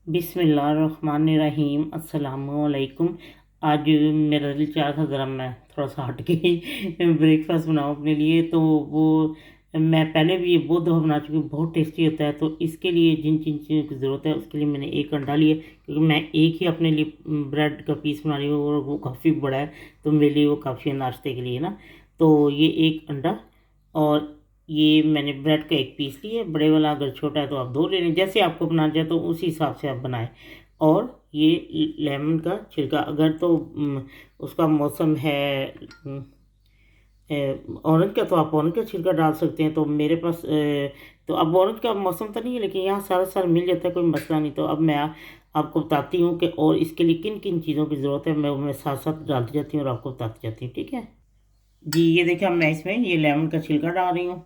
बिस्मिल्लाहिर्रहमानिर्रहीम अस्सलामुअलैकुम। आज मेरा दिल चाहा था ज़रा मैं थोड़ा सा हट के ब्रेकफास्ट बनाऊँ अपने लिए, तो वो मैं पहले भी ये बहुत दफ़ा बना चुकी हूँ। बहुत टेस्टी होता है। तो इसके लिए जिन जिन चीज़ों की ज़रूरत है उसके लिए मैंने एक अंडा लिया, क्योंकि मैं एक ही अपने लिए ब्रेड का पीस बना रही हूँ और वो काफ़ी बड़ा है, तो मेरे लिए वो काफ़ी है नाश्ते के लिए ना। तो ये एक अंडा, और ये मैंने ब्रेड का एक पीस लिया है बड़े वाला। अगर छोटा है तो आप दो ले लें, जैसे आपको बनाना चाहे तो उसी हिसाब से आप बनाएं। और ये लेमन का छिलका, अगर तो उसका मौसम है ऑरेंज का, तो आप ऑरेंज का छिलका डाल सकते हैं। तो मेरे पास तो अब ऑरेंज का मौसम तो नहीं है, लेकिन यहाँ सारा साल मिल जाता है, कोई मसला नहीं। तो अब मैं आपको बताती हूँ कि और इसके लिए किन किन चीज़ों की ज़रूरत है। मैं साथ साथ डालती जाती हूँ और आपको बताती जाती हूँ, ठीक है जी। ये देखिए, अब मैं इसमें ये लेमन का छिलका डाल रही हूँ।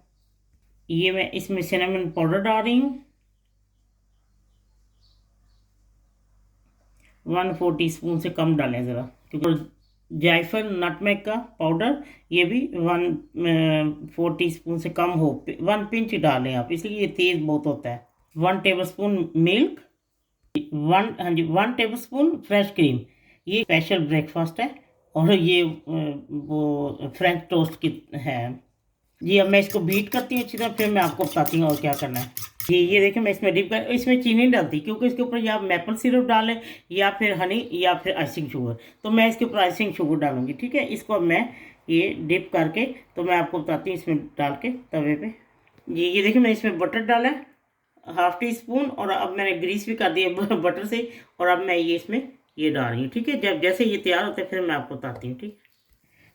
ये मैं इसमें सिनेमन पाउडर डाल रही हूँ, 1/4 टीस्पून से कम डालें ज़रा, क्योंकि जायफल नटमेग का पाउडर ये भी 1/4 टीस्पून से कम हो, 1 पिंच डालें आप, इसलिए ये तेज़ बहुत होता है। 1 table spoon milk, 1 table spoon fresh cream. ये स्पेशल ब्रेकफास्ट है, और ये वो फ्रेंच टोस्ट की है जी। अब मैं इसको बीट करती हूँ अच्छी तरह, फिर मैं आपको बताती हूँ और क्या करना है जी। ये देखिए, मैं इसमें डिप कर, इसमें चीनी नहीं डालती, क्योंकि इसके ऊपर या मैपल सिरप डालें या फिर हनी या फिर आइसिंग शुगर। तो मैं इसके ऊपर आइसिंग शुगर डालूंगी, ठीक है। इसको अब मैं ये डिप करके, तो मैं आपको बताती हूँ इसमें डाल के तवे पे जी। ये देखिए, मैंने इसमें बटर डाला है 1/2 टीस्पून, और अब मैंने ग्रीस भी कर दिया बटर से। और अब मैं ये इसमें ये डाल रही हूँ, ठीक है। जब जैसे ये तैयार होता है फिर मैं आपको बताती हूँ, ठीक है।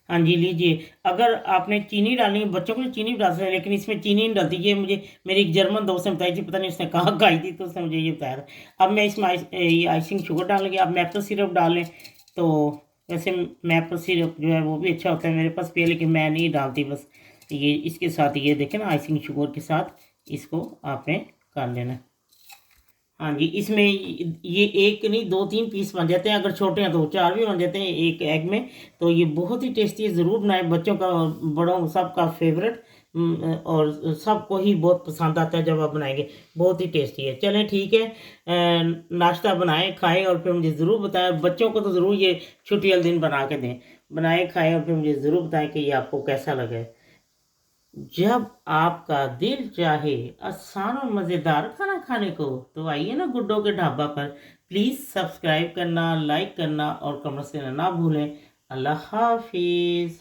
हाँ जी, लीजिए। अगर आपने चीनी डालनी है, बच्चों को लिए चीनी भी डाल सकते हैं, लेकिन इसमें चीनी नहीं डालती। ये मुझे मेरी एक जर्मन दोस्त ने बताई थी, पता नहीं उसने कहाँ खाई थी, तो उसने मुझे ये बताया था। अब मैं इसमें ये आइसिंग शुगर डालेंगे। आप मैपल सिरप डाल लें, तो वैसे मैपल सिरप जो है वो भी अच्छा होता है, मेरे पास भी है, लेकिन मैं नहीं डालती। बस ये इसके साथ, ये देखें ना, आइसिंग शुगर के साथ इसको आपने कर लेना। हाँ जी, इसमें ये एक नहीं, 2-3 पीस बन जाते हैं, अगर छोटे हैं तो 4 भी बन जाते हैं एक एग में। तो ये बहुत ही टेस्टी है, ज़रूर बनाएं। बच्चों का, बड़ों, सबका फेवरेट, और सबको ही बहुत पसंद आता है जब आप बनाएंगे। बहुत ही टेस्टी है। चलें, ठीक है। नाश्ता बनाएं, खाएं, और फिर मुझे ज़रूर बताएं। बच्चों को तो ज़रूर ये छुट्टी वाले दिन बना के दें। बनाएं, खाएं, और फिर मुझे ज़रूर बताएं कि ये आपको कैसा लगे। जब आपका दिल चाहे आसान और मज़ेदार खाना खाने को, तो आइए ना गुड्डो के ढाबा पर। प्लीज़ सब्सक्राइब करना, लाइक करना और कमेंट्स करना ना भूलें। अल्लाह हाफिज़।